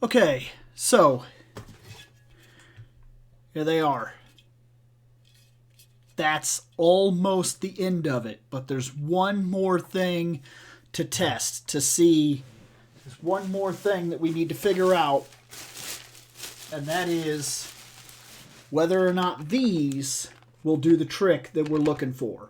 Okay, so here they are. That's almost the end of it, but there's one more thing to test to see. There's one more thing that we need to figure out, and that is whether or not these will do the trick that we're looking for.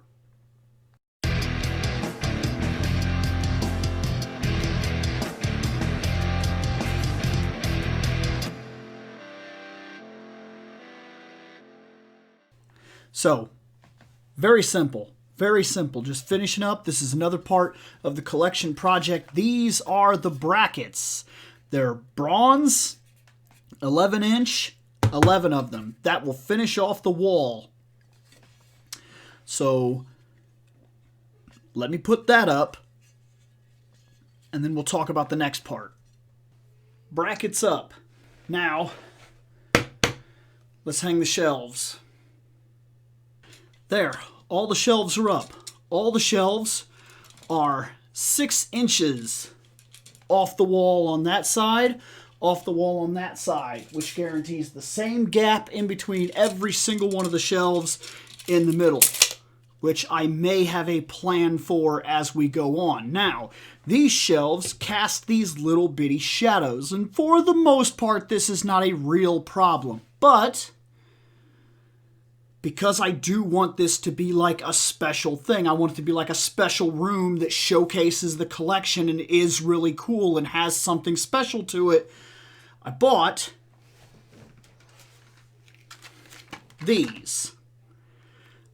So, very simple. Very simple. Just finishing up. This is another part of the collection project. These are the brackets. They're bronze, 11 inch, 11 of them. That will finish off the wall. So, let me put that up, and then we'll talk about the next part. Brackets up. Now, let's hang the shelves. There, all the shelves are up. All the shelves are 6 inches off the wall on that side, off the wall on that side, which guarantees the same gap in between every single one of the shelves in the middle, which I may have a plan for as we go on. Now, these shelves cast these little bitty shadows, and for the most part, this is not a real problem, but because I do want this to be like a special thing. I want it to be like a special room that showcases the collection and is really cool and has something special to it. I bought these.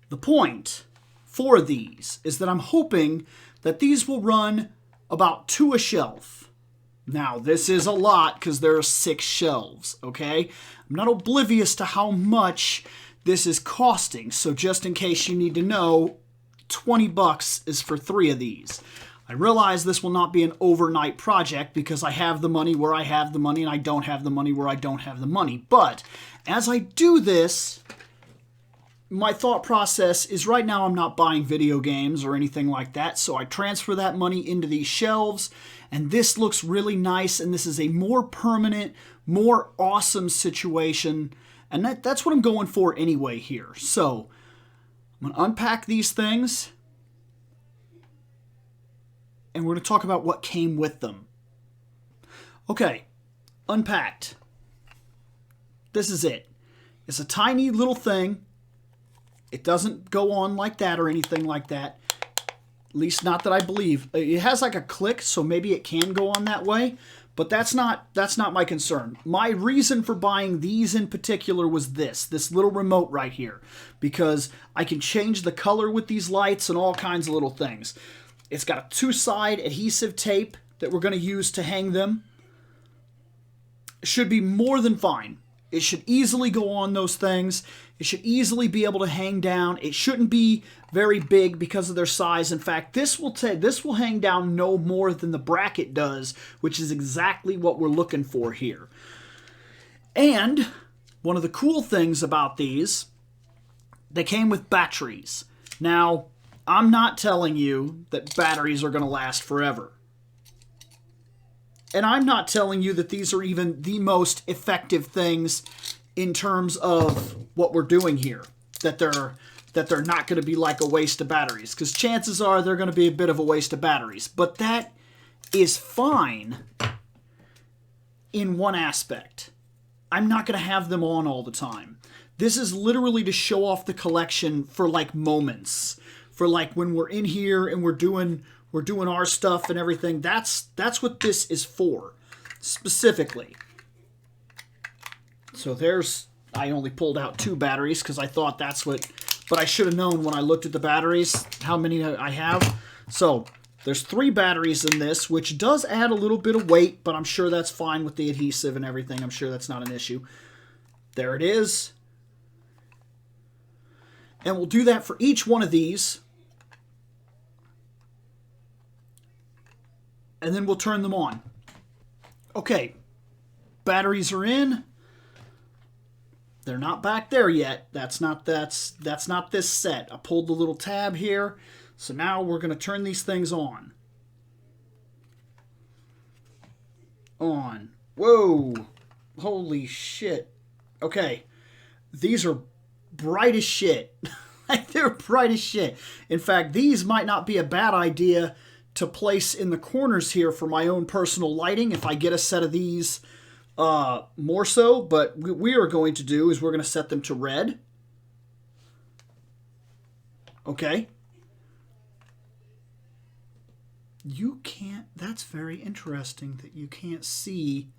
The point for these is that I'm hoping that these will run about 2 a shelf. Now, this is a lot because there are 6 shelves, okay? I'm not oblivious to how much this is costing, so just in case you need to know, $20 is for 3 of these. I realize this will not be an overnight project because I have the money where I have the money and I don't have the money where I don't have the money. But as I do this, my thought process is right now I'm not buying video games or anything like that, so I transfer that money into these shelves, and this looks really nice, and this is a more permanent, more awesome situation. And that's what I'm going for anyway here. So, I'm going to unpack these things, and we're going to talk about what came with them. Okay, unpacked. This is it. It's a tiny little thing. It doesn't go on like that or anything like that. At least not that I believe. It has like a click, so maybe it can go on that way. But that's not my concern. My reason for buying these in particular was this little remote right here, because I can change the color with these lights and all kinds of little things. It's got a 2-side adhesive tape that we're going to use to hang them. It should be more than fine. It should easily go on those things. It should easily be able to hang down. It shouldn't be very big because of their size. In fact, this will hang down no more than the bracket does, which is exactly what we're looking for here. And one of the cool things about these, they came with batteries. Now, I'm not telling you that batteries are going to last forever. And I'm not telling you that these are even the most effective things in terms of what we're doing here. That they're not going to be like a waste of batteries. Because chances are they're going to be a bit of a waste of batteries. But that is fine in one aspect. I'm not going to have them on all the time. This is literally to show off the collection for like moments. For like when we're in here and we're doing our stuff and everything. That's what this is for, specifically. So I only pulled out 2 batteries because I thought that's what, but I should have known when I looked at the batteries how many I have. So there's 3 batteries in this, which does add a little bit of weight, but I'm sure that's fine with the adhesive and everything. I'm sure that's not an issue. There it is. And we'll do that for each one of these. And then we'll turn them on. Okay, batteries are in. They're not back there yet. That's not this set. I pulled the little tab here. So now we're going to turn these things on. On. Whoa. Holy shit. Okay. These are bright as shit. Like, they're bright as shit. In fact, these might not be a bad idea to place in the corners here for my own personal lighting if I get a set of these more so. But what we are going to do is we're going to set them to red. Okay. You can't, that's very interesting that you can't see.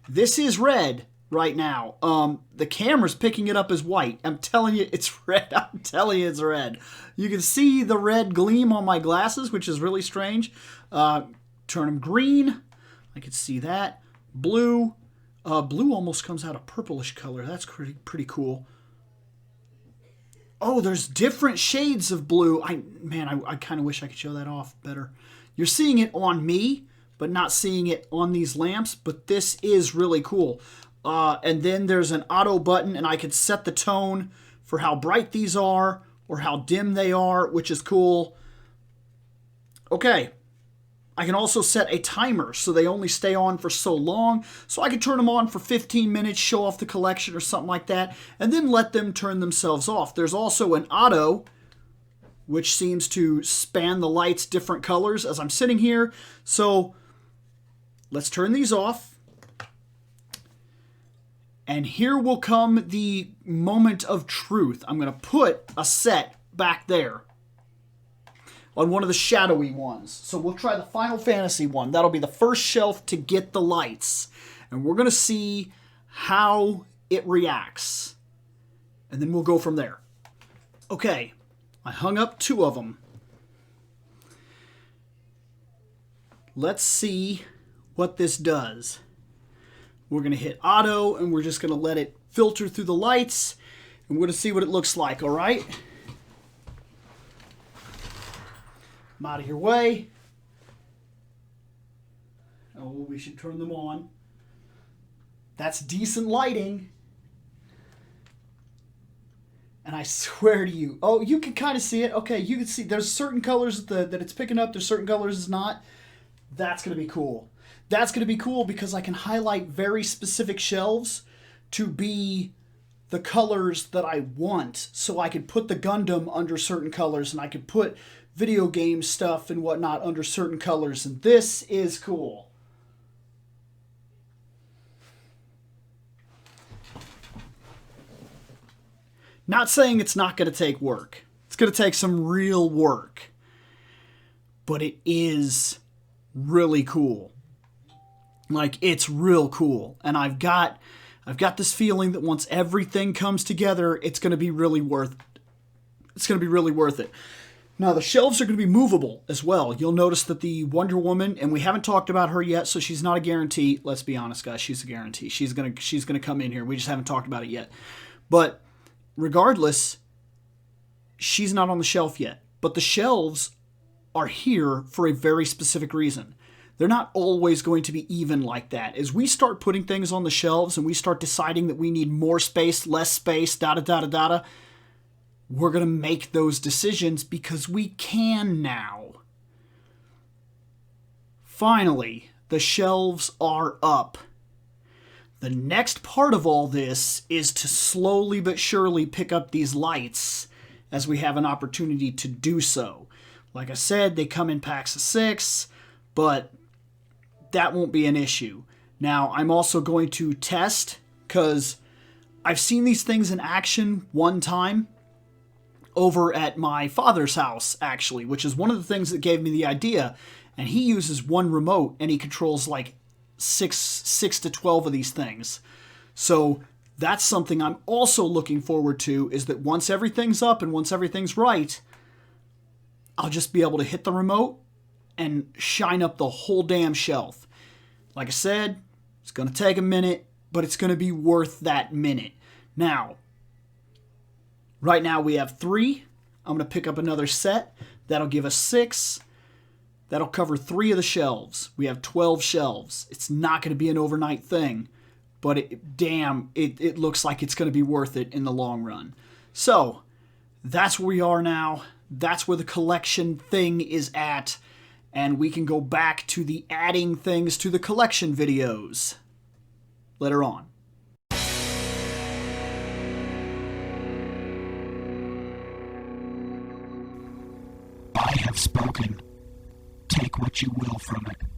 This is red right now. The camera's picking it up as white. I'm telling you it's red. I'm telling you it's red. You can see the red gleam on my glasses, which is really strange. Turn them green. I can see that. Blue. Blue almost comes out a purplish color. That's pretty cool. Oh, there's different shades of blue. I kind of wish I could show that off better. You're seeing it on me, but not seeing it on these lamps. But this is really cool. And then there's an auto button, and I can set the tone for how bright these are or how dim they are, which is cool. Okay. I can also set a timer so they only stay on for so long. So I can turn them on for 15 minutes, show off the collection or something like that, and then let them turn themselves off. There's also an auto, which seems to span the lights different colors as I'm sitting here. So let's turn these off. And here will come the moment of truth. I'm going to put a set back there on one of the shadowy ones. So we'll try the Final Fantasy one. That'll be the first shelf to get the lights. And we're going to see how it reacts. And then we'll go from there. Okay, I hung up 2 of them. Let's see what this does. We're going to hit auto, and we're just going to let it filter through the lights, and we're going to see what it looks like, all right? I'm out of your way. Oh, we should turn them on. That's decent lighting. And I swear to you, oh, you can kind of see it. Okay, you can see there's certain colors that it's picking up, there's certain colors it's not. That's going to be cool. That's going to be cool because I can highlight very specific shelves to be the colors that I want. So I could put the Gundam under certain colors, and I could put video game stuff and whatnot under certain colors. And this is cool. Not saying it's not going to take work. It's going to take some real work. But it is really cool. Like, it's real cool. And I've got this feeling that once everything comes together, it's going to be really worth it. Now, the shelves are going to be movable as well. You'll notice that the Wonder Woman, and we haven't talked about her yet, so she's not a guarantee. Let's be honest, guys. She's a guarantee. She's going to come in here. We just haven't talked about it yet. But regardless, she's not on the shelf yet. But the shelves are here for a very specific reason. They're not always going to be even like that. As we start putting things on the shelves and we start deciding that we need more space, less space, we're going to make those decisions because we can now. Finally, the shelves are up. The next part of all this is to slowly but surely pick up these lights as we have an opportunity to do so. Like I said, they come in packs of 6, but that won't be an issue. Now, I'm also going to test, because I've seen these things in action one time over at my father's house, actually, which is one of the things that gave me the idea. And he uses one remote, and he controls like 6 to 12 of these things. So that's something I'm also looking forward to, is that once everything's up and once everything's right, I'll just be able to hit the remote and shine up the whole damn shelf. Like I said, it's going to take a minute, but it's going to be worth that minute. Now, right now we have 3. I'm going to pick up another set. That'll give us 6. That'll cover 3 of the shelves. We have 12 shelves. It's not going to be an overnight thing, but it looks like it's going to be worth it in the long run. So, that's where we are now. That's where the collection thing is at. And we can go back to the adding things to the collection videos. later on. I have spoken. Take what you will from it.